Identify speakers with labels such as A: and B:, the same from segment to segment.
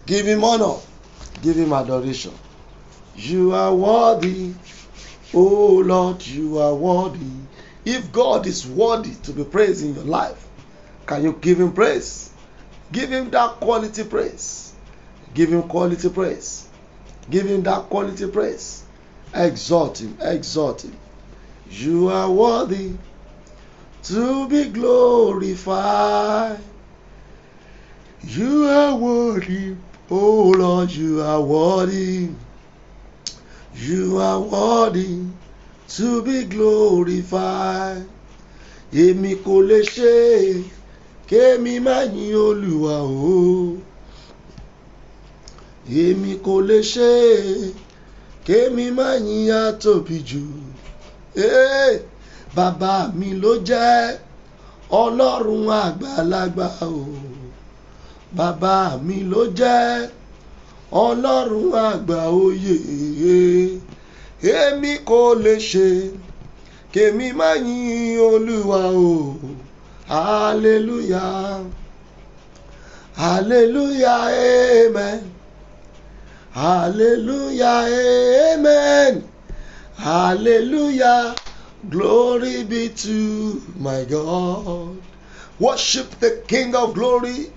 A: Give him honor. Give him adoration. You are worthy. Oh Lord, you are worthy. If God is worthy to be praised in your life, can you give him praise? Give him that quality praise. Give him quality praise. Give him that quality praise. Exalt him. Exalt him. You are worthy to be glorified. You are worthy. Oh Lord, you are worthy. You are worthy to be glorified. Èmi kò lè ṣe kémi má yìn Olúwa o. Èmi kò lè ṣe kémi má yìn atóbi jù. Bàbá mi ló jẹ́ Ọlọ́run àgbàlagbà o. Bàbá mi ló jẹ́ Ọlọ́run àgbà oyè. Èmi kò lè ṣe kémi má yìn Olúwa o. Hallelujah. Hallelujah, amen. Hallelujah, amen. Hallelujah. Glory be to my God. Worship the King of glory.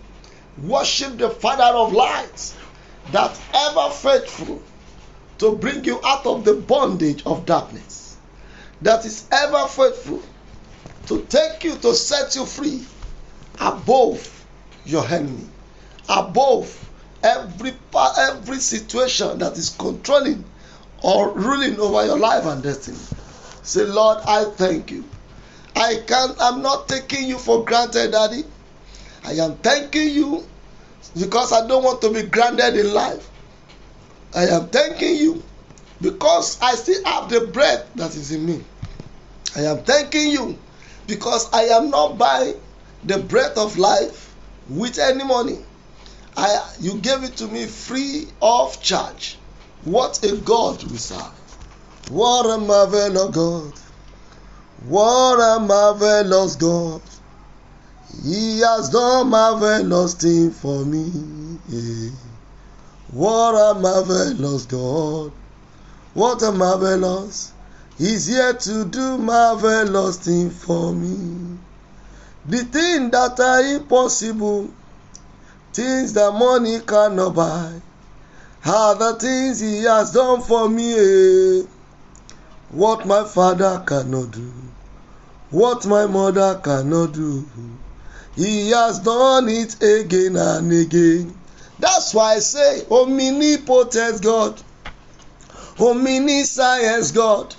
A: Worship the Father of lights, that ever faithful to bring you out of the bondage of darkness, that is ever faithful to take you, to set you free above your enemy, above every situation that is controlling or ruling over your life and destiny. Say, Lord, I thank you. I'm not taking you for granted, Daddy. I am thanking you because I don't want to be grounded in life. I am thanking you because I still have the breath that is in me. I am thanking you because I am not buying the breath of life with any money. You gave it to me free of charge. What a God we serve. What a marvelous God. What a marvelous God. He has done marvelous things for me. Yeah. What a marvelous God. What a marvelous. He's here to do marvelous things for me. The things that are impossible, things that money cannot buy, are the things he has done for me. What my father cannot do, what my mother cannot do, he has done it again and again. That's why I say, omnipotent God, omniscience God,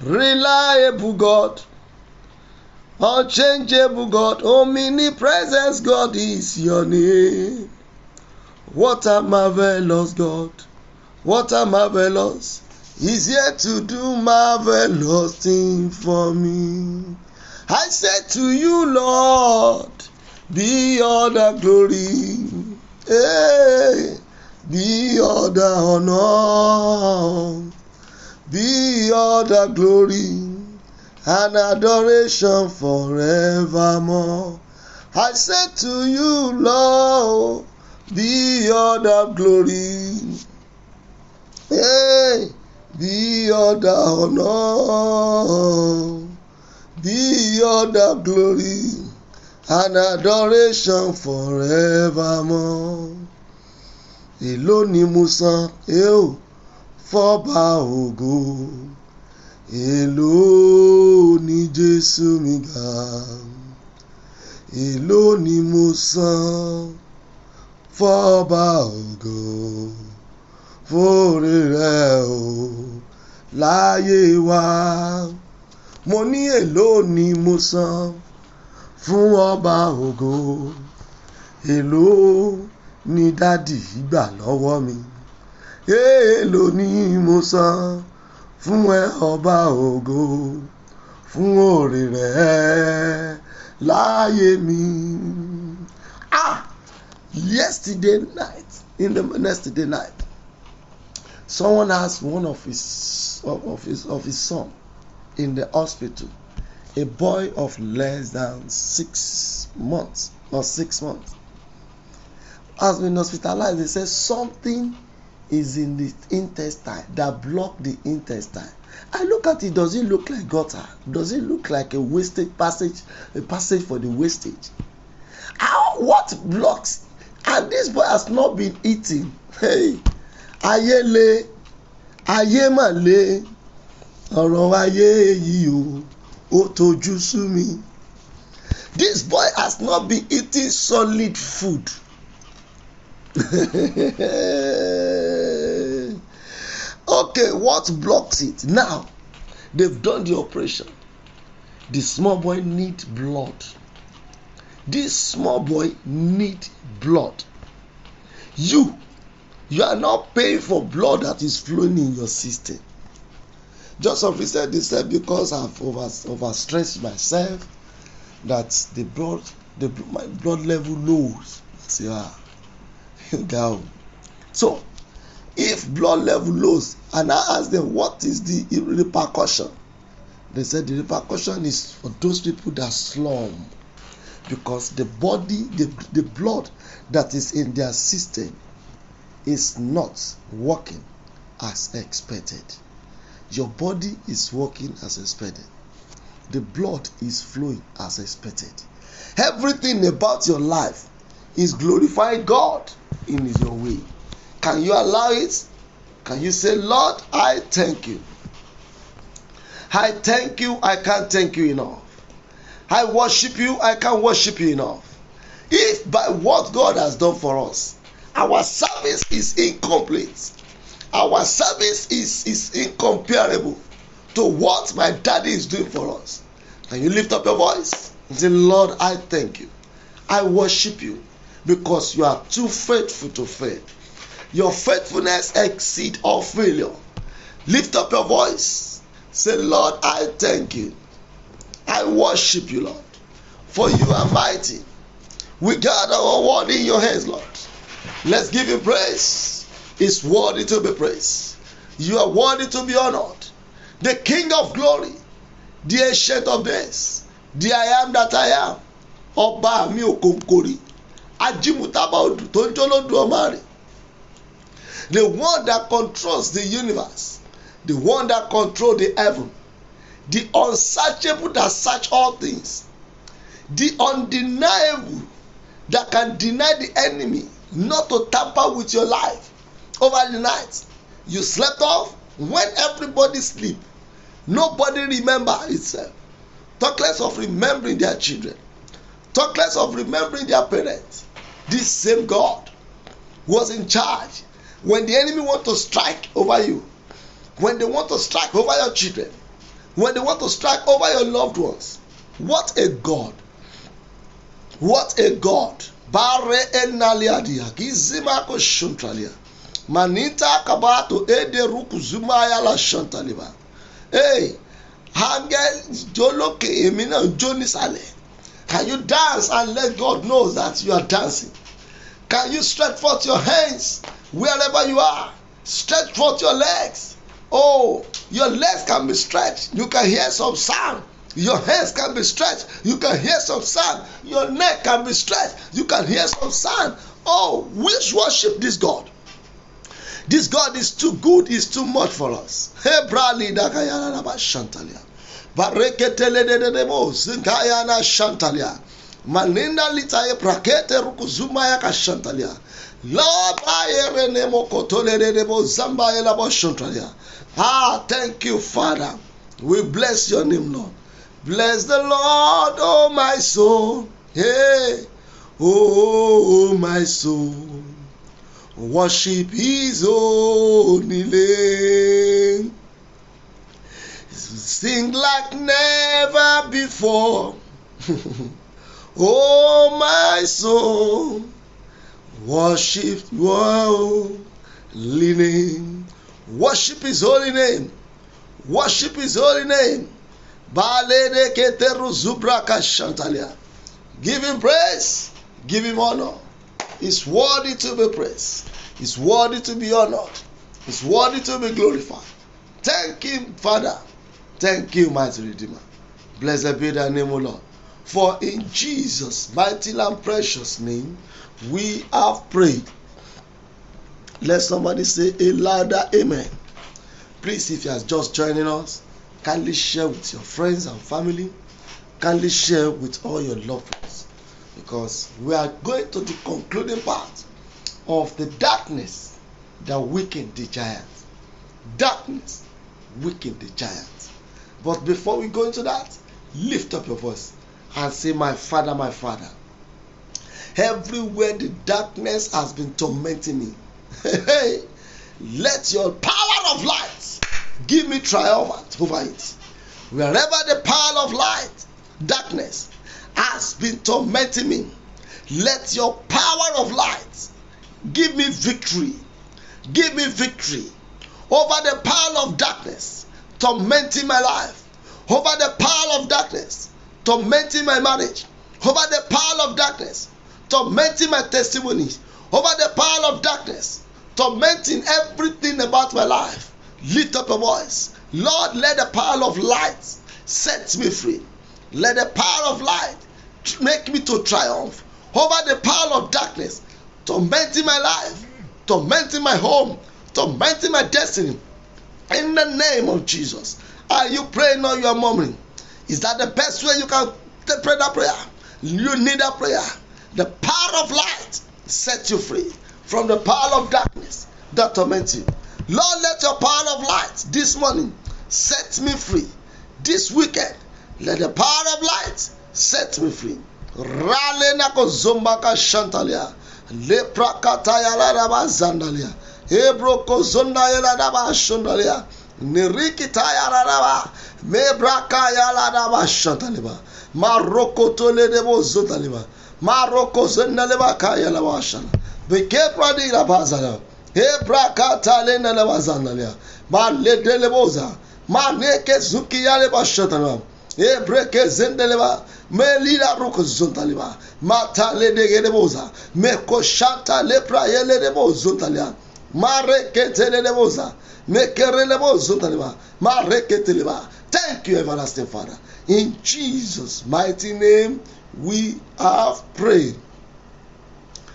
A: reliable God, unchangeable God, omnipresence God is your name. What a marvelous God. What a marvelous. He's here to do marvelous things for me. I say to you, Lord, be all the glory. Hey, be all the honor. Be all the glory and adoration forevermore. I say to you, Lord, be all the glory. Hey, be all the honor. Be all the glory and adoration forevermore. Èló ni mo san, fọ́ba ògo. Èló ni Jésù mi gbà. Èló ni mo san, fọ́ba ògo. Fóore rẹ̀ o láyé wa. Mo ní èló ni mo san fún ọba ògo. Èló ni dádì gbà lọ́wọ́ mi. Èló ni mo san fún ọba ògo. Fún oore rẹ̀ láyé mi. Yesterday night, someone asked one of his son in the hospital, a boy of less than 6 months, not 6 months. has been hospitalized. They say something is in the intestine that block the intestine. I look at it, does it look like gutter? Does it look like a wastage passage, a passage for the wastage? What blocks? And this boy has not been eating. Hey, ayele, ayemale, ọ̀rọ̀ ayé yìí ó tojú sú mi. This boy has not been eating solid food. Okay, what blocks it? Now, they've done the operation. The small boy needs blood. This small boy needs blood. You are not paying for blood that is flowing in your system. Just of said this because I've overstressed myself, that my blood level lows. So, if blood level lows, and I asked them what is the repercussion, they said the repercussion is for those people that slum, because the body, the blood that is in their system is not working as expected. Your body is working as expected. The blood is flowing as expected. Everything about your life is glorifying God in your way. Can you allow it? Can you say, Lord, I thank you. I thank you. I can't thank you enough. I worship you. I can't worship you enough. If by what God has done for us, our service is incomplete, our service is incomparable to what my daddy is doing for us, can you lift up your voice and say, Lord, I thank you. I worship you because you are too faithful to fail. Your faithfulness exceeds all failure. Lift up your voice. Say, Lord, I thank you. I worship you, Lord, for you are mighty. We gather our word in your hands, Lord. Let's give you praise. It's worthy to be praised. You are worthy to be honored. The King of glory, the Ancient of days, the I am that I am. Ọba mi òkòǹkòrì, ajimutaba odù tó ń jólódù ọmọ rẹ̀. The one that controls the universe, the one that controls the heaven, the unsearchable that search all things, the undeniable that can deny the enemy not to tamper with your life. Over the night, you slept off. When everybody sleep, nobody remember itself. Talk less of remembering their children. Talk less of remembering their parents. This same God was in charge when the enemy want to strike over you, when they want to strike over your children, when they want to strike over your loved ones. What a God! What a God! Bare enaliadia gizima ko shuntralia manita kabato ede ruku zumaya la shantaliba. Hey, hangel joloke emina joni sale. Can you dance and let God know that you are dancing? Can you stretch forth your hands wherever you are? Stretch forth your legs. Oh, your legs can be stretched. You can hear some sound. Your hands can be stretched. You can hear some sound. Your neck can be stretched. You can hear some sound. Oh, we worship this God. This God is too good. Is too much for us. Hey, brali dakayana ba shantalia. Bareketele de demo zinkayana shantalia. Maninda litaye prakete rukuzuma ya kashantalia. Lord, I renemo kotole de demo zamba ya labo shantalia. Ah, thank you, Father. We bless your name, Lord. Bless the Lord, oh my soul. Hey, oh my soul. Worship his holy name. Sing like never before. Oh my soul. Worship your holy name. Worship his holy name. Worship his holy name. Give him praise. Give him honor. He's worthy to be praised. He's worthy to be honored. He's worthy to be glorified. Thank him, Father. Thank you, mighty Redeemer. Blessed be thy name, O Lord. For in Jesus' mighty and precious name We have prayed. Let somebody say a louder amen. Please, if you are just joining us, kindly share with your friends and family. Kindly share with all your loved ones, because we are going to the concluding part of the darkness that weakened the giant. Darkness weakened the giant. But before we go into that, lift up your voice and say, my Father, everywhere the darkness has been tormenting me, let your power of light give me triumph over it. Wherever the power of light, darkness has been tormenting me, let your power of light give me victory. Give me victory over the power of darkness tormenting my life, over the power of darkness tormenting my marriage, over the power of darkness tormenting my testimonies, over the power of darkness tormenting everything about my life. Lift up a voice. Lord, let the power of light set me free. Let the power of light make me to triumph over the power of darkness tormenting my life, tormenting my home, tormenting my destiny. In the name of Jesus. Are you praying or you are murmuring? Is that the best way you can pray that prayer? You need a prayer. The power of light set you free from the power of darkness that torments you. Lord, let your power of light this morning set me free. This weekend, let the power of light set me free. Ralena ko zombaka shantalia, lepra kataya la raba zandalia, ebro ko zonda la raba shondalia, niriki taya la raba, mebraka ya la raba shantaliba, maroko tole debo zondaliba, maroko zondaliba kaya la washana, beke pradi la bazala, ebra katale na la bazandalia, ma le deleboza, ma neke zuki ya le bashatana. Ebreke zendeleba melila ruko zontaleba mata le degeleboza meko shata le prayele debo zontalia mareke teleboza mekerelebo zontaleba mareke teleba. Thank you, everlasting Father. In Jesus' mighty name we have prayed.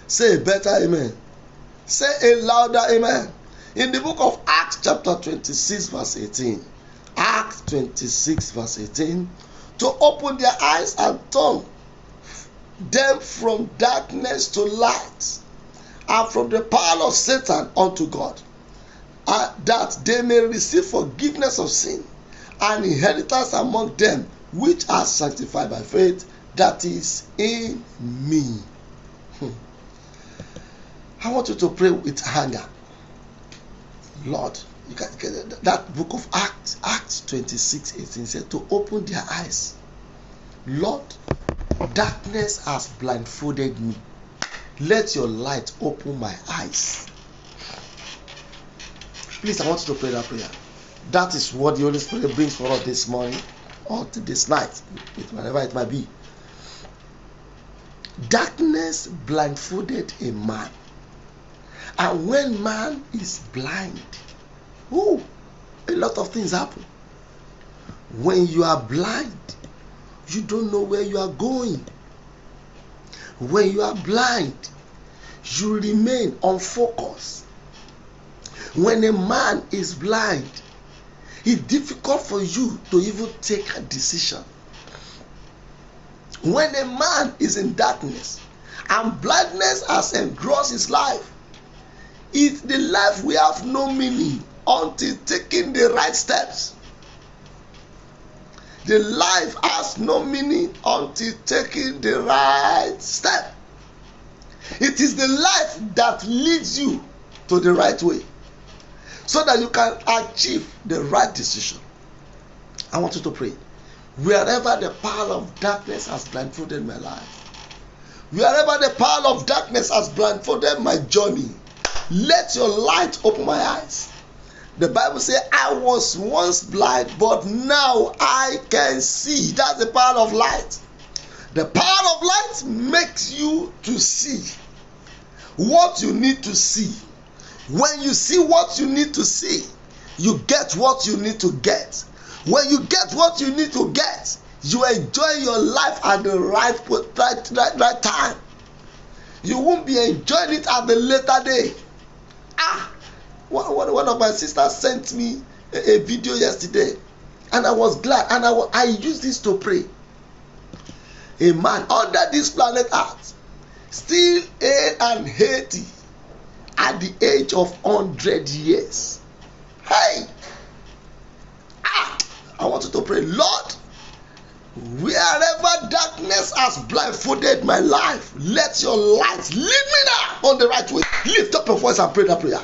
A: Say a better amen. Say a louder amen. In the book of Acts chapter 26 verse 18, Acts 26 verse 18, to open their eyes and turn them from darkness to light, and from the power of Satan unto God, that they may receive forgiveness of sin and inheritance among them which are sanctified by faith that is in me. I want you to pray with hunger. Lord, you can get that book of Acts 26:18 said to open their eyes. Lord, darkness has blindfolded me. Let your light open my eyes. Please, I want you to pray that prayer. That is what the Holy Spirit brings for us this morning or this night, whatever it might be. Darkness blindfolded a man. And when man is blind, a lot of things happen. When you are blind, you don't know where you are going. When you are blind, you remain unfocused. When a man is blind, it's difficult for you to even take a decision. When a man is in darkness and blindness has engrossed his life, the life will have no meaning until taking the right steps. The life has no meaning until taking the right step. It is the life that leads you to the right way, so that you can achieve the right decision. I want you to pray. Wherever the power of darkness has blindfolded my life, wherever the power of darkness has blindfolded my journey, let your light open my eyes. The Bible says, I was once blind, but now I can see. That's the power of light. The power of light makes you to see what you need to see. When you see what you need to see, you get what you need to get. When you get what you need to get, you enjoy your life at the right time. You won't be enjoying it at the later day. One of my sisters sent me a video yesterday, and I was glad, and I used this to pray. A man under this planet Earth, still hale and healthy at the age of 100 years. Hey! I want you to pray, Lord, wherever darkness has blindfolded my life, let your light lead me now on the right way. Lift up your voice and pray that prayer.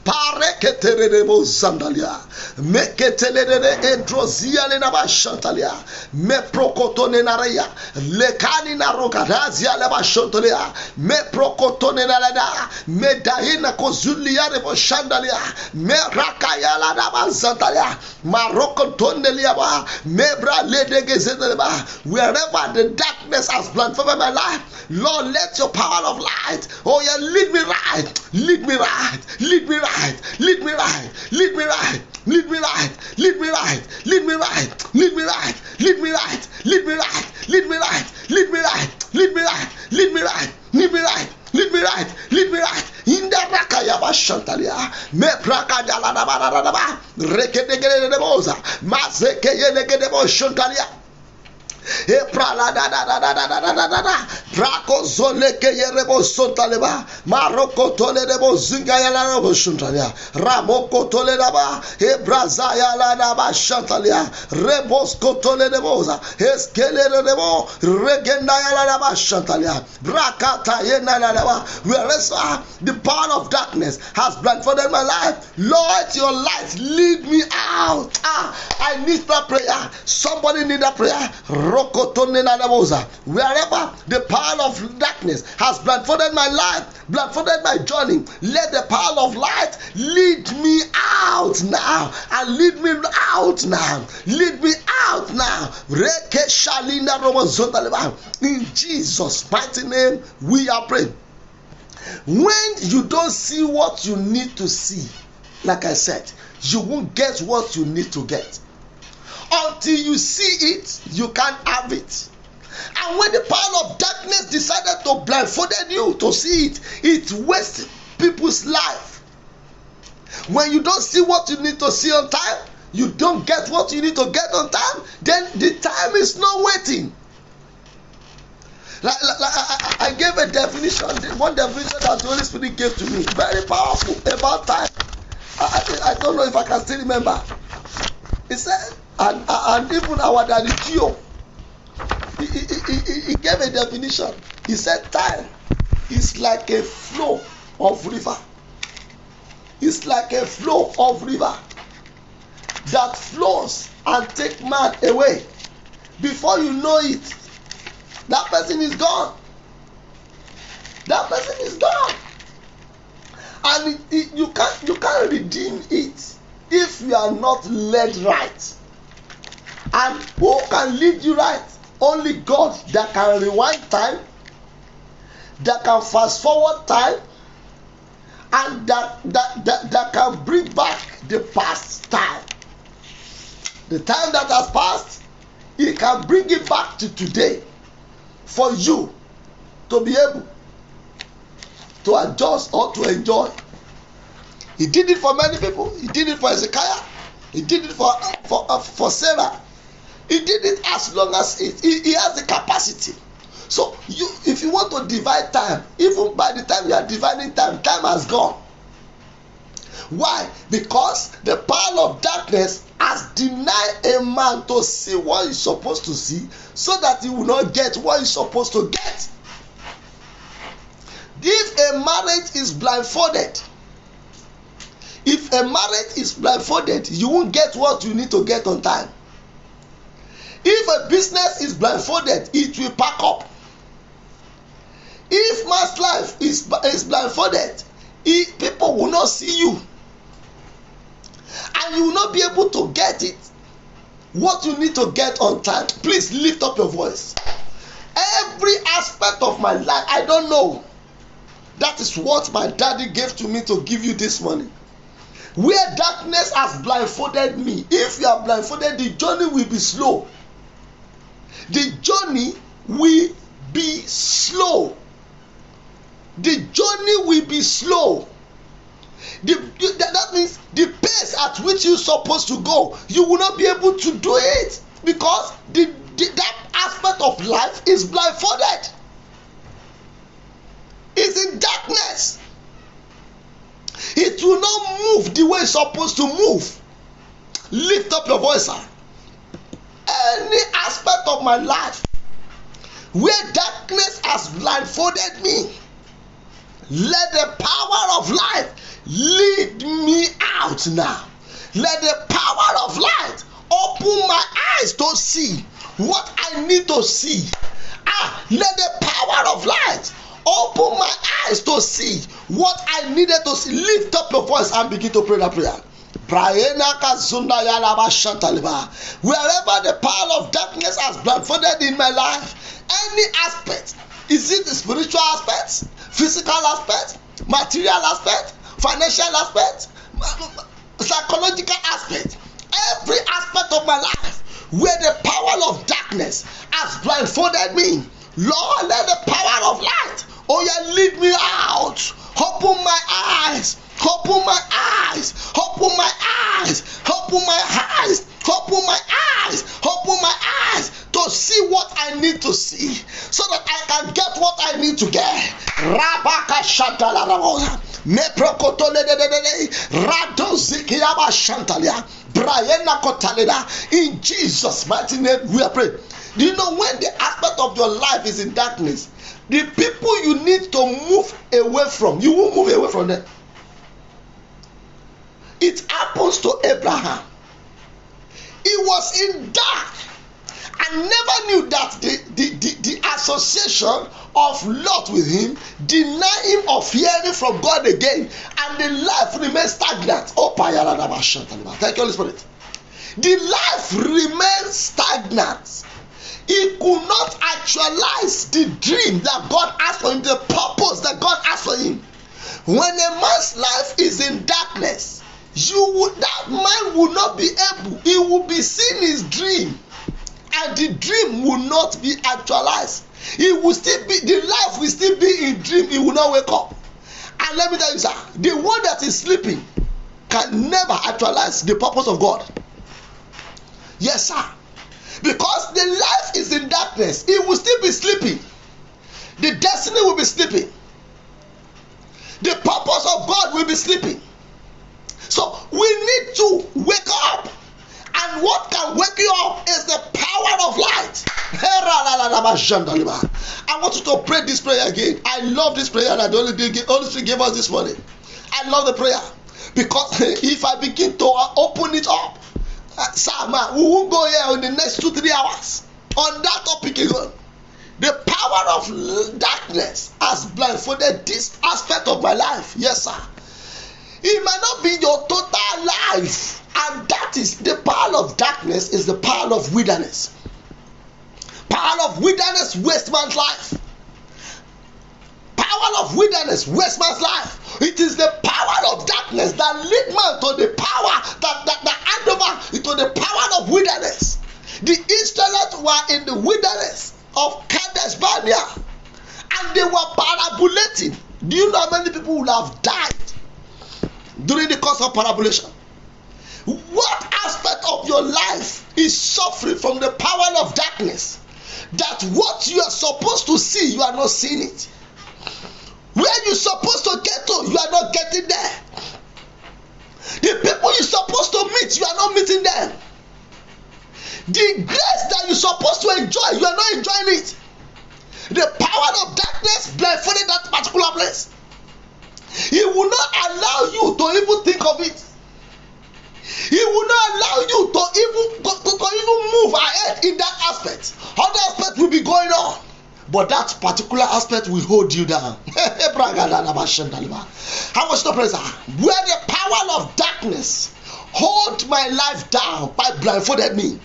A: Pareketerebo sandalia, meketelere endrozia le naba shantalia, me prokotone naria, lekani na rogadazia le ba shantalia, me prokotone nalada, me daina kozulia le ba shandalia, me rakaya la naba santalia, marokotone liaba, me bra le degezeteleba. Wherever the darkness has blindfolded my life, Lord, let your power of light, oh yeah, lead me right, lead me right, lead me right. Lead me right, lead me right, lead me right, lead me right, lead me right, lead me right, lead me right, lead me right, lead me right, lead me right, lead me right, lead me right, lead me right, lead me right, lead me right. In the Rakayaba Shantalia, me Prakadala Naba, Rekedegede de Boza, Mazeke Yelegedebo Shantalia. Eprala da da da da da da da da da. Brako zoleke yerebo sontaleba. Maroko tole debo zingaya la rebo shantalia. Ramoko tole daba. Ebrazaya la daba shantalia. Rebos kotole deboza. Eskele debo. Regendaya la daba shantalia. Brakata yena la daba. Whereas the power of darkness has blindfolded my life, Lord, your light lead me out. I need that prayer. Somebody need that prayer. Wherever the power of darkness has blindfolded my life, blindfolded my journey, let the power of light lead me out now, and lead me out now, lead me out now. In Jesus' mighty name we are praying. When you don't see what you need to see, like I said, you won't get what you need to get. Until you see it, you can't have it. And when the power of darkness decided to blindfold you to see it, it wastes people's life. When you don't see what you need to see on time, you don't get what you need to get on time, then the time is not waiting. I gave a definition, one definition that the Holy Spirit gave to me, very powerful, about time. I don't know if I can still remember. He said, and even our daddy Gio, he gave a definition. He said time is like a flow of river. It's like a flow of river that flows and take man away. Before you know it, that person is gone. That person is gone. And you can't redeem it if you are not led right. And who can lead you right? Only God, that can rewind time, that can fast forward time, and that can bring back the past time. The time that has passed, He can bring it back to today for you to be able to adjust or to enjoy. He did it for many people. He did it for Hezekiah. He did it for Sarah. He did it as long as he has the capacity. So if you want to divide time, even by the time you are dividing time, time has gone. Why? Because the power of darkness has denied a man to see what he's supposed to see, so that he will not get what he's supposed to get. If a marriage is blindfolded, you won't get what you need to get on time. If a business is blindfolded, it will pack up. If man's life is blindfolded, people will not see you, and you will not be able to get it, what you need to get on time. Please lift up your voice. Every aspect of my life, I don't know. That is what my daddy gave to me to give you this morning. Where darkness has blindfolded me, if you are blindfolded, the journey will be slow. The journey will be slow. the journey will be slow. That means the pace at which you're supposed to go, you will not be able to do it, because that aspect of life is blindfolded. It's in darkness. It will not move the way it's supposed to move. Lift up your voice, sir. Any aspect of my life where darkness has blindfolded me, let the power of light lead me out now. Let the power of light open my eyes to see what I need to see. Let the power of light open my eyes to see what I needed to see. Lift up your voice and begin to pray that prayer. Wherever the power of darkness has blindfolded in my life, any aspect, is it the spiritual aspect, physical aspect, material aspect, financial aspect, psychological aspect, every aspect of my life where the power of darkness has blindfolded me, Lord, let the power of light, lead me out. Open my eyes. Open my eyes. Open my eyes. Open my eyes. Open my eyes. Open my eyes to see what I need to see, so that I can get what I need to get. Rabaka Shantala Ramosa. Meprokotole de Rado Zikiaba Shantalia. Brianna Kotaleda. In Jesus' mighty name we are praying. Do you know when the aspect of your life is in darkness, the people you need to move away from, you won't move away from them. It happens to Abraham. He was in dark and never knew that the association of Lot with him denied him of hearing from God again, and the life remained stagnant. Thank you, Holy Spirit. The life remained stagnant. He could not actualize the dream that God asked for him, the purpose that God asked for him. When a man's life is in darkness, that man will not be able, he will be seeing his dream, and the dream will not be actualized. He will still be, the life will still be in dream, he will not wake up. And let me tell you, sir, the one that is sleeping can never actualize the purpose of God. Yes, sir. Because the life is in darkness, he will still be sleeping. The destiny will be sleeping. The purpose of God will be sleeping. So we need to wake up. And what can wake you up is the power of light. I want you to pray this prayer again. I love this prayer that the Holy Spirit gave us this morning. I love the prayer. Because if I begin to open it up, we won't go here in the next 2-3 hours on that topic again. The power of darkness has blindfolded this aspect of my life. Yes, sir. It might not be your total life, and that is the power of darkness, is the power of wilderness. Power of wilderness waste man's life. Power of wilderness waste man's life. It is the power of darkness that lead man to the power that hand over into the power of wilderness. The Israelites were in the wilderness of Kadesh Barnea, and they were parabolating. Do you know how many people would have died during the course of parabolation? What aspect of your life is suffering from the power of darkness, that what you are supposed to see, you are not seeing it? Where you're supposed to get to, you are not getting there. The people you're supposed to meet, you are not meeting them. The grace that you're supposed to enjoy, you are not enjoying it. The power of darkness blindfolded that particular place. He will not allow you to even think of it. He will not allow you to even move ahead in that aspect. Other aspect will be going on, but that particular aspect will hold you down. I was to pray, where the power of darkness hold my life down by blindfolded me,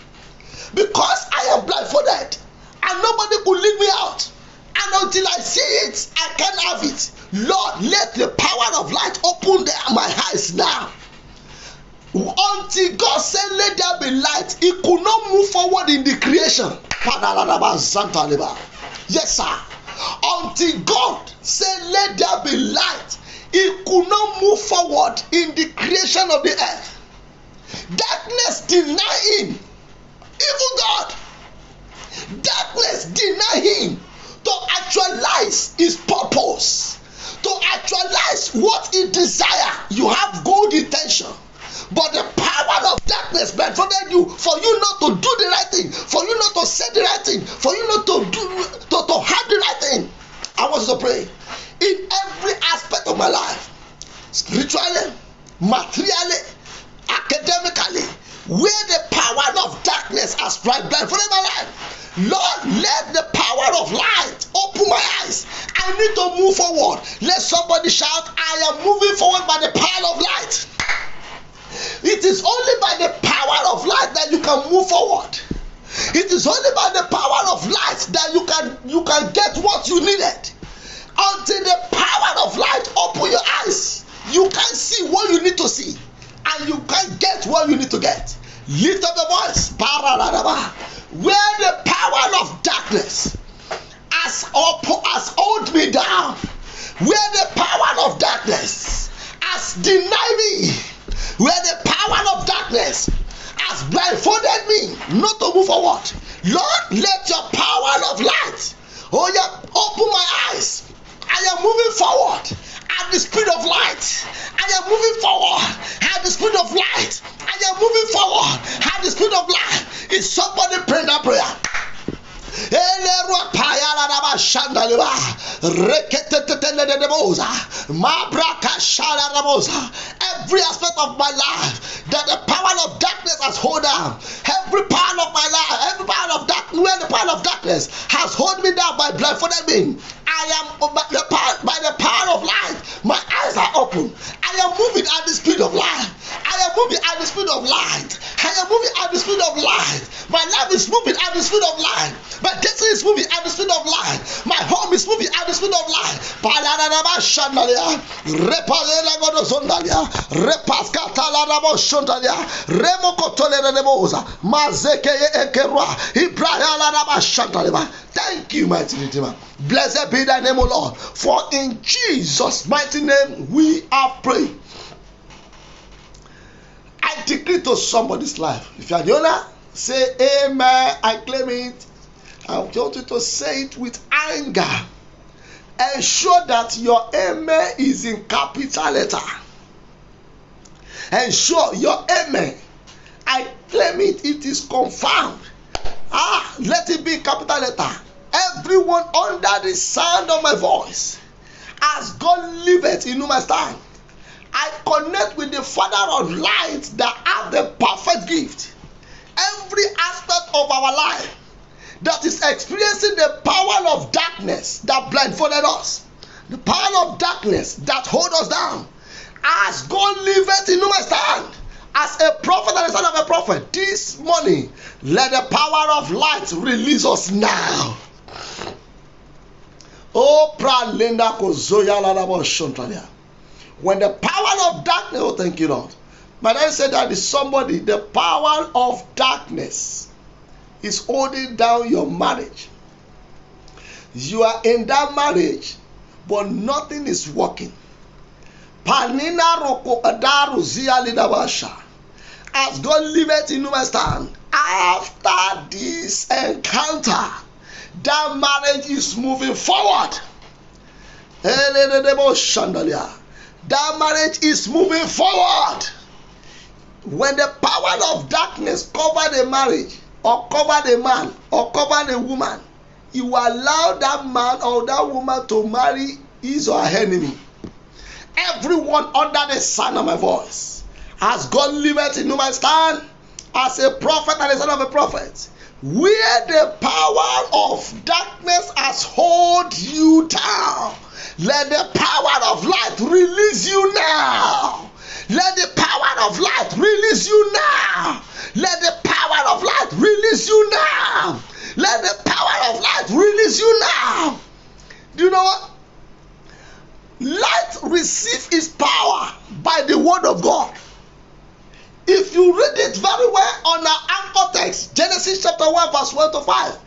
A: because I am blindfolded and nobody could lead me out, and until I see it, I can't have it. Lord, let the power of light open my eyes now. Until God said, let there be light, he could not move forward in the creation. Yes, sir. Until God said, let there be light, he could not move forward in the creation of the earth. Darkness denied him. Even God, darkness denied him to actualize his purpose, to actualize what he desires. You have good intention, but the power of darkness blindfolded you, for you not to do the right thing, for you not to say the right thing, for you not to have the right thing. I want you to pray in every aspect of my life, spiritually, materially, academically, where the power of darkness has blindfolded my life. Lord, let the power of light open my eyes. I need to move forward. Let somebody shout, I am moving forward by the power of light. It is only by the power of light that you can move forward. It is only by the power of light that you can get what you needed. Until the power of light open your eyes, you can see what you need to see, and you can get what you need to get. Lift up the voice. Where the power of darkness has hold me down, where the power of darkness has denied me, where the power of darkness has blindfolded me not to move forward, Lord, let your power of light, oh yeah, open my eyes. I am moving forward at the speed of light. I am moving forward at the speed of light. I am moving forward at the speed of light. Is somebody praying that prayer? Every aspect of my life that the power of darkness has hold down, every part of my life, every part of darkness, where the power of darkness has hold me down by blindfolded me, I am by the power of light. My eyes are open. I am moving at the speed of light. I am moving at the speed of light. I am moving at the speed of light. My life is moving at the speed of light. My destiny is moving at the speed of light. My home is moving at the speed of light. Thank you, mighty Redeemer. Blessed be thy name, O Lord. For in Jesus' mighty name we are praying. I decree to somebody's life. If you are the owner, say amen. I claim it. I want you to say it with anger. Ensure that your amen is in capital letter. Ensure your amen. I claim it. It is confirmed. Let it be in capital letter. Everyone under the sound of my voice, as God liveth in whom I stand, I connect with the Father of light that have the perfect gift. Every aspect of our life that is experiencing the power of darkness that blindfolded us, the power of darkness that hold us down, as God liveth in whom I stand, as a prophet and a son of a prophet, this morning, let the power of light release us now. Oh, Pralinda Kozoya Lalabo Shontalia. When the power of darkness, oh, thank you, Lord. But I said that is somebody, the power of darkness is holding down your marriage. You are in that marriage, but nothing is working. Panina Roko Adaru Zia Lidabasha. As God liveth in whom I stand, after this encounter, that marriage is moving forward. That marriage is moving forward. When the power of darkness cover the marriage, or cover the man, or cover the woman, you allow that man or that woman to marry his or her enemy. Everyone under the sound of my voice, as God liveth in whom I stand, as a prophet and a son of a prophet, where the power of darkness has hold you down, let the power of light release you now. Let the power of light release you now. Let the power of light release you now. Let the power of light release you now. Do you know what? Light receives its power by the word of God. If you read it very well on our anchor text, Genesis chapter 1 verse 1 to 5,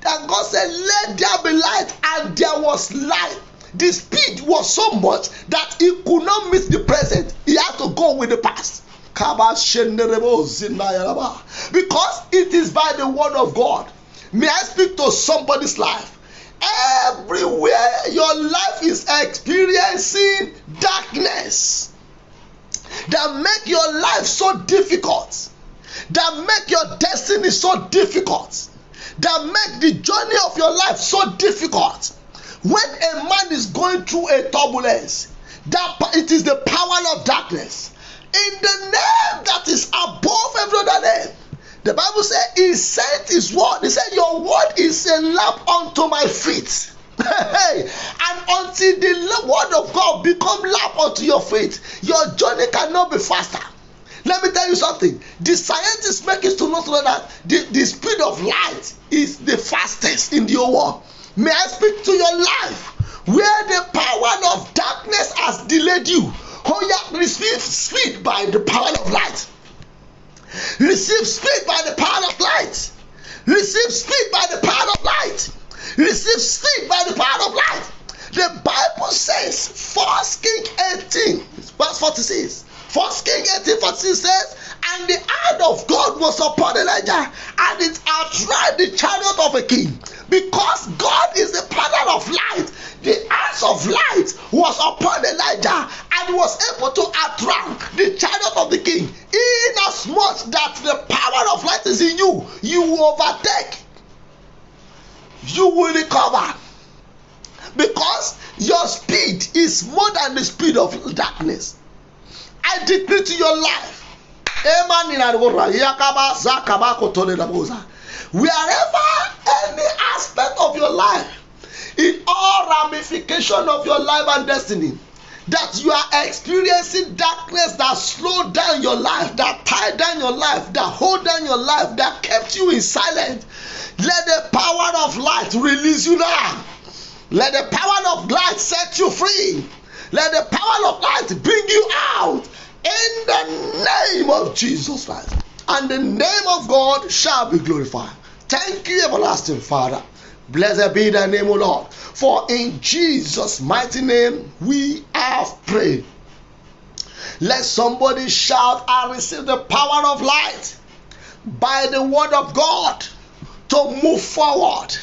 A: And God said, let there be light, and there was light. The speed was so much that he could not meet the present. He had to go with the past. Because it is by the word of God. May I speak to somebody's life? Everywhere your life is experiencing darkness that make your life so difficult, that make your destiny so difficult, that make the journey of your life so difficult. When a man is going through a turbulence, that it is the power of darkness. In the name that is above every other name, the Bible said he sent his word. He said, your word is a lamp unto my feet. And until the word of God become lamp unto your feet, your journey cannot be faster. Let me tell you something. The scientists make it to know that the speed of light is the fastest in the whole world. May I speak to your life where the power of darkness has delayed you? Oh yeah, receive speed by the power of light. Receive speed by the power of light. Receive speed by the power of light. Receive speed by the power of light. The Bible says, 1 Kings 18, verse 46. 1 Kings 18:46 says, and the hand of God was upon Elijah, and it outright the chariot of a king. Because God is the father of light, the hands of light was upon Elijah, and was able to outrun the chariot of the king. Inasmuch that the power of light is in you, you will overtake, you will recover, because your speed is more than the speed of darkness. I decree to your life, wherever any aspect of your life, in all ramification of your life and destiny, that you are experiencing darkness that slowed down your life, that tied down your life, that hold down your life, that kept you in silence, let the power of light release you now. Let the power of light set you free. Let the power of light bring you out in the name of Jesus Christ. And the name of God shall be glorified. Thank you, everlasting Father. Blessed be thy name, O Lord. For in Jesus' mighty name we have prayed. Let somebody shout, I receive the power of light by the word of God to move forward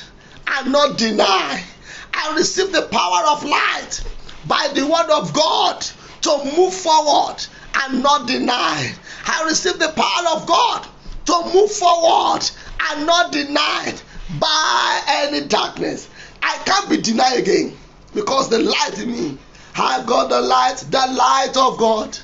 A: and not deny. I receive the power of light by the word of God to move forward and not deny. I receive the power of God to move forward and not denied by any darkness. I can't be denied again because the light in me. I've got the light of God.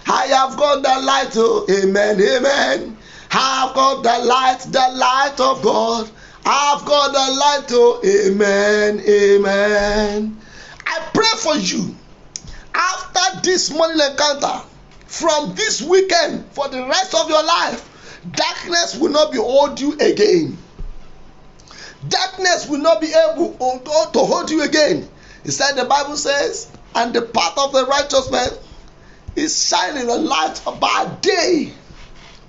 A: I have got the light, oh, amen, amen. I've got the light of God. I've got the light, oh, amen, amen. I pray for you after this morning encounter, from this weekend, for the rest of your life, darkness will not be hold you again. Darkness will not be able to hold you again. Instead, the Bible says, and the path of the righteous man is shining a light by day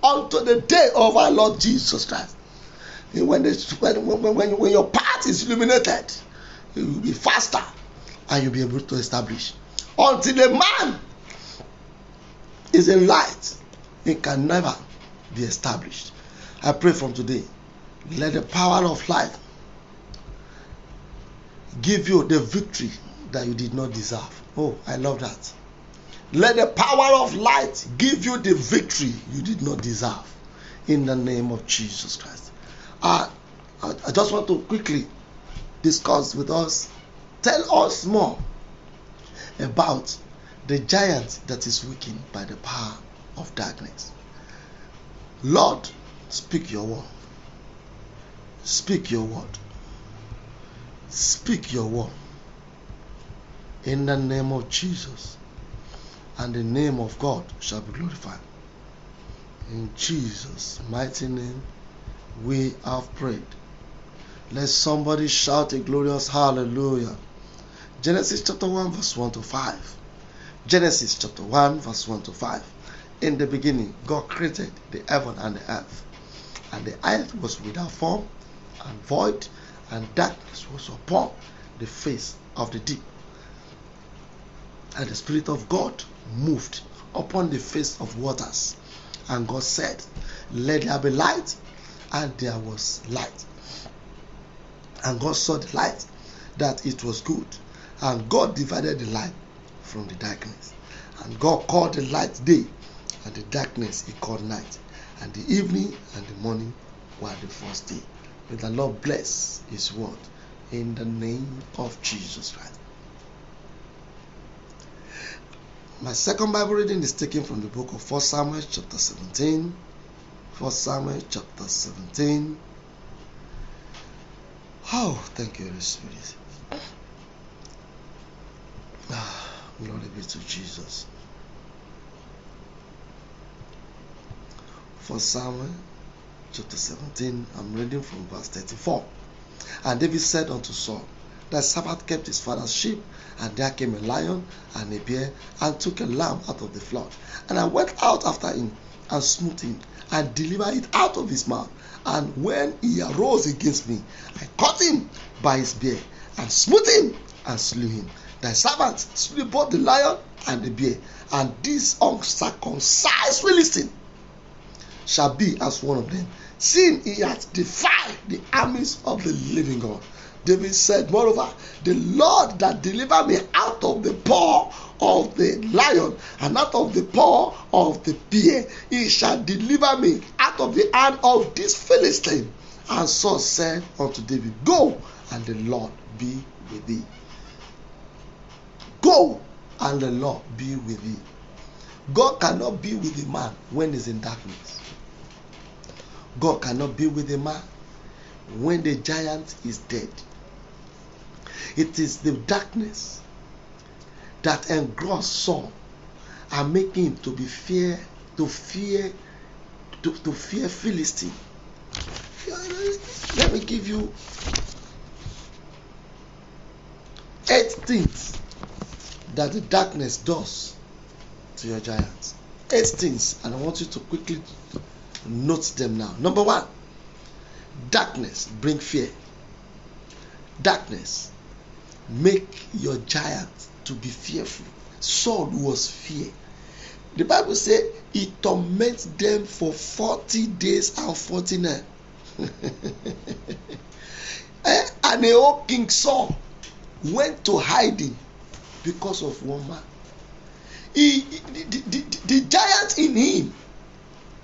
A: unto the day of our Lord Jesus Christ. When your path is illuminated, it will be faster and you'll be able to establish. Until a man is in light, it can never be established. I pray from today, let the power of light give you the victory that you did not deserve. Oh, I love that. Let the power of light give you the victory you did not deserve. In the name of Jesus Christ. I just want to quickly discuss with us, tell us more about the giant that is weakened by the power of darkness. Lord, speak your word. Speak your word. Speak your word. In the name of Jesus. And the name of God shall be glorified. In Jesus' mighty name we have prayed. Let somebody shout a glorious hallelujah. Genesis chapter 1 verse 1 to 5. Genesis chapter 1 verse 1 to 5. In the beginning, God created the heaven and the earth. And the earth was without form and void, and darkness was upon the face of the deep. And the Spirit of God moved upon the face of waters. And God said, let there be light, and there was light. And God saw the light, that it was good. And God divided the light from the darkness. And God called the light day, and the darkness he called night. And the evening and the morning were the first day. May the Lord bless his word in the name of Jesus Christ. My second Bible reading is taken from the book of 1 Samuel chapter 17. 1 Samuel chapter 17. Oh, thank you, Holy Spirit. Glory be to Jesus. 1 Samuel chapter 17, I'm reading from verse 34. And David said unto Saul, thy servant kept his father's sheep, and there came a lion and a bear, and took a lamb out of the flock. And I went out after him, and smote him, and delivered it out of his mouth. And when he arose against me, I caught him by his beard, and smote him, and slew him. Thy servant slew both the lion and the bear, and this uncircumcised Philistine shall be as one of them, seeing he hath defied the armies of the living God. David said, moreover, the Lord that delivered me out of the paw of the lion and out of the paw of the bear, he shall deliver me out of the hand of this Philistine. And Saul said unto David, go, and the Lord be with thee. Go, and the Lord be with thee. God cannot be with a man when he's in darkness. God cannot be with a man when the giant is dead. It is the darkness that engrossed Saul and making him to fear Philistine. Let me give you 8 things that the darkness does to your giants. 8 things, and I want you to quickly note them now. Number 1, darkness bring fear. Darkness make your giant to be fearful. Saul was fear. The Bible said he tormented them for 40 days and 40 nights. And the old King Saul went to hiding because of one man. The giant in him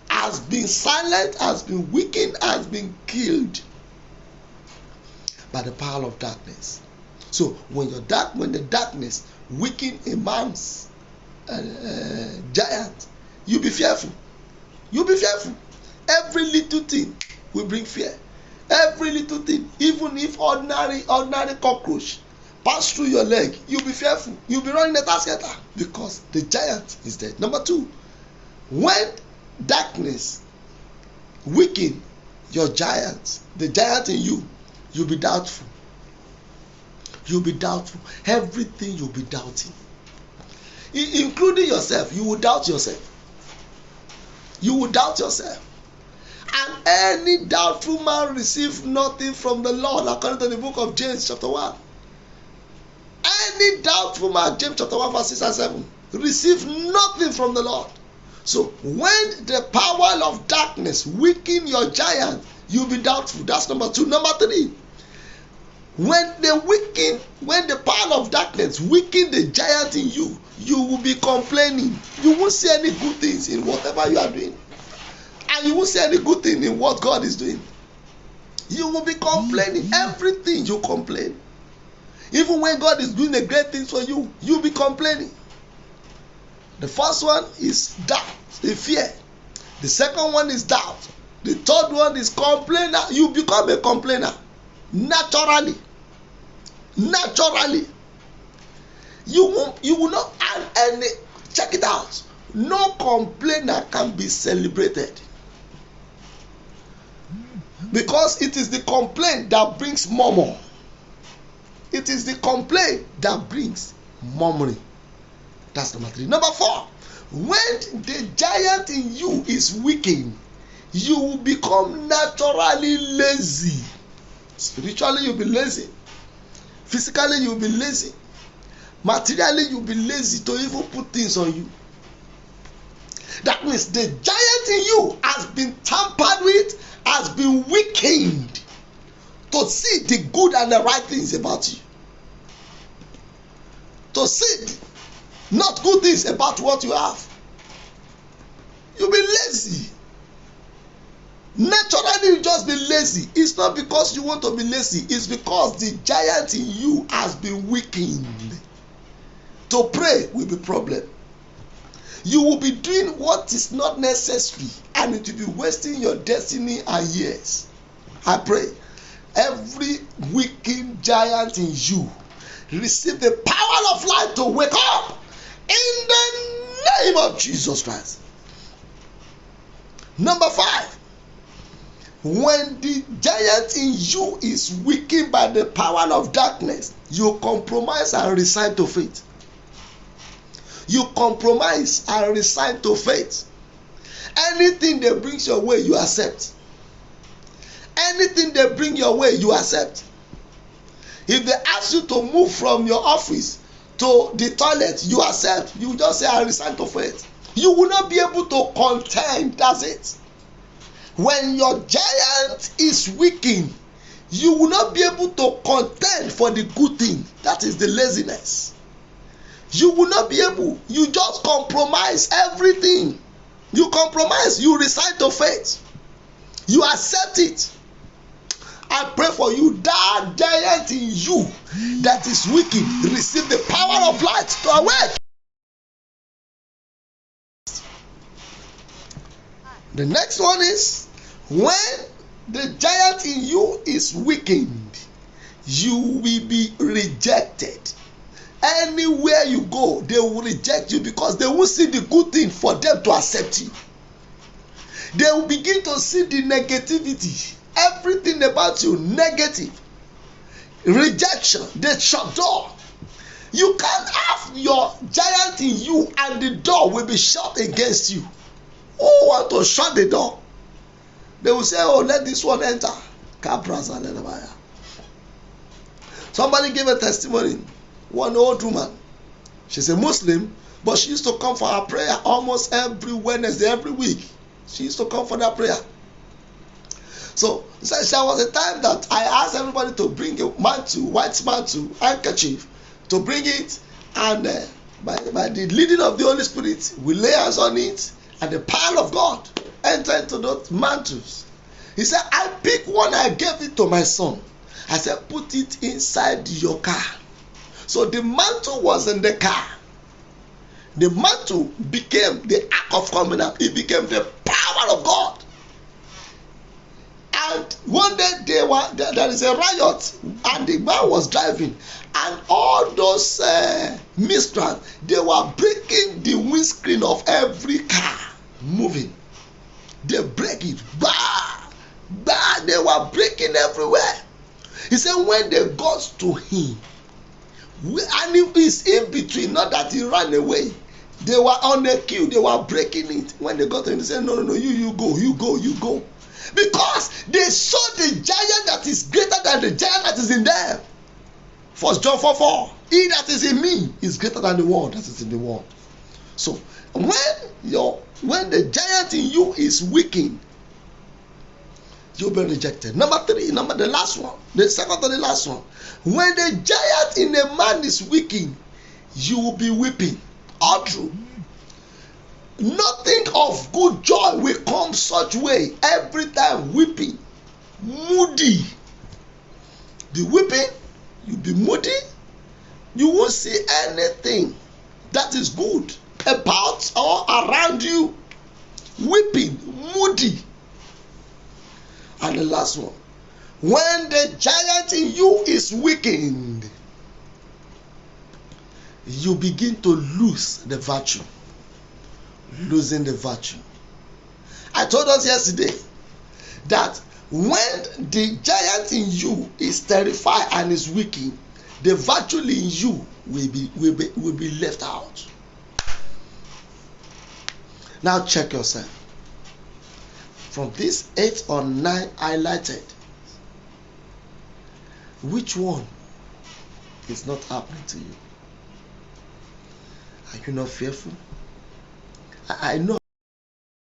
A: has been silent, has been weakened, has been killed by the power of darkness. So when the darkness weaken a man's giant, you be fearful. You be fearful. Every little thing will bring fear. Every little thing, even if ordinary cockroach pass through your leg, you'll be fearful. You'll be running a tasketa because the giant is dead. Number 2, when darkness weaken your giant, the giant in you, you'll be doubtful. You'll be doubtful. Everything you'll be doubting, including yourself. You will doubt yourself. You will doubt yourself. And any doubtful man receive nothing from the Lord, according to the book of James chapter 1. Any doubtful man, James chapter 1 verse 6 and 7, receive nothing from the Lord. So when the power of darkness weaken your giant, you'll be doubtful. That's number 2. Number 3, when the power of darkness weaken the giant in you, you will be complaining. You won't see any good things in whatever you are doing, and you won't see any good thing in what God is doing. You will be complaining. Everything you complain. Even when God is doing the great things for you, you'll be complaining. The first one is doubt, the fear. The second one is doubt. The third one is complainer. You become a complainer naturally. You will not have any. Check it out. No complainer can be celebrated, because it is the complaint that brings murmur. It is the complaint that brings murmuring. That's number 3. Number 4, when the giant in you is weakened, you will become naturally lazy. Spiritually, you'll be lazy. Physically, you'll be lazy. Materially, you'll be lazy to even put things on you. That means the giant in you has been tampered with, has been weakened to see the good and the right things about you. To see not good things about what you have. You'll be lazy. Naturally, you just be lazy. It's not because you want to be lazy. It's because the giant in you has been weakened. To pray will be a problem. You will be doing what is not necessary, and it will be wasting your destiny and years. I pray every weakened giant in you receive the power of life to wake up in the name of Jesus Christ. Number 5. When the giant in you is weakened by the power of darkness, you compromise and resign to faith. You compromise and resign to faith. Anything that brings your way, you accept. Anything they bring your way, you accept. If they ask you to move from your office to the toilet, you accept. You just say, I resign to faith. You will not be able to contend. That's it. When your giant is weakened, you will not be able to contend for the good thing. That is the laziness. You will not be able. You just compromise everything. You compromise. You resign to faith. You accept it. I pray for you, that giant in you that is weakened, receive the power of light to awake. The next one is, when the giant in you is weakened, you will be rejected. Anywhere you go, they will reject you because they will see the good thing for them to accept you. They will begin to see the negativity. Everything about you negative. Rejection. They shut door. You can't have your giant in you and the door will be shut against you. Who want to shut the door? They will say, oh, let this one enter. Somebody gave a testimony. One old woman. She's a Muslim, but she used to come for her prayer almost every Wednesday, every week. She used to come for that prayer. So there was a time that I asked everybody to bring a mantle, white mantle, handkerchief, to bring it, and by the leading of the Holy Spirit, we lay hands on it, and the power of God enter into those mantles. He said, I picked one, I gave it to my son. I said, put it inside your car. So the mantle was in the car. The mantle became the Ark of Covenant. It became the power of God. And one day there is a riot, and the man was driving, and all those miscreants, they were breaking the windscreen of every car moving. They break it, they were breaking everywhere. He said when they got to him, and it is in between, not that he ran away. They were on the queue, they were breaking it. When they got to him, they said, no, you go. Because they saw the giant that is greater than the giant that is in them. 1 John 4:4. He that is in me is greater than the one that is in the world. So when the giant in you is weakened, you'll be rejected. Number 3, the last one, the second to the last one. When the giant in a man is weakened, you will be weeping. All true. Nothing of good joy will come such way. Every time weeping, moody. The weeping, you'll be moody. You won't see anything that is good about or around you. Weeping, moody. And the last one, when the giant in you is weakened, you begin to lose the virtue. Losing the virtue. I told us yesterday that when the giant in you is terrified and is weakened, the virtue in you will be left out. Now check yourself. From these 8 or 9 highlighted, Which one is not happening to you? Are you not fearful? I know